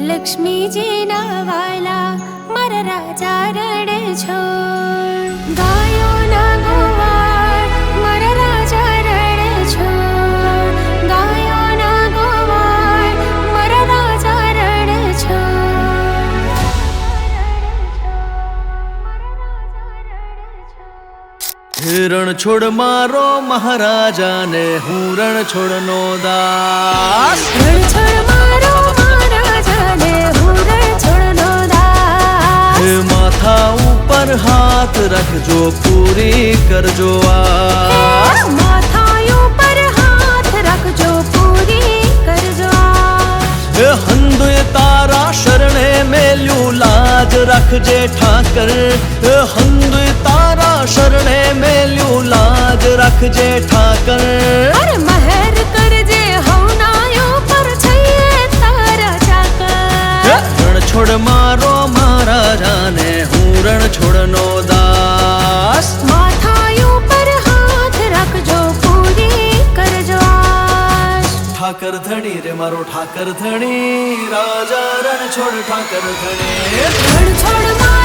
લક્ષ્મીજીના વાલા મારા રાજા રડે છો, ગાયોના ગોવાળ મારા રાજા રડે છો, ગાયોના ગોવાળ મારા રાજા રડે છો. રણ છોડ મારો મહારાજા ને હું રણ છોડનો દાસ. રણ છોડ મારો મહારાજા ને હું રણ છોડનો દાસ. માથા ઉપર હાથ રાખજો પૂરી કરજો આસ. માથા ઉપર હાથ રાખજો પૂરી કરજો આસ. હંદુય તારા શરણે મેલ્યું લાજ રાખજે ઠાકર. હંદુય તારા શરણે મેલ્યું લાજ રાખજે ઠાકર. અરે મહેર કરજે હવનાયો પર છઈએ તારા ચાકર. રણ છોડ મારો મહારાજાને હું રણ છોડનો દાસ. માથા ઉપર હાથ રાખજો પૂરી કરજો આસ. ઠાકર ધણી રે મારો ઠાકર ધણી, રાજા રણ છોડ ઠાકર ધણી. રણ છોડ મારો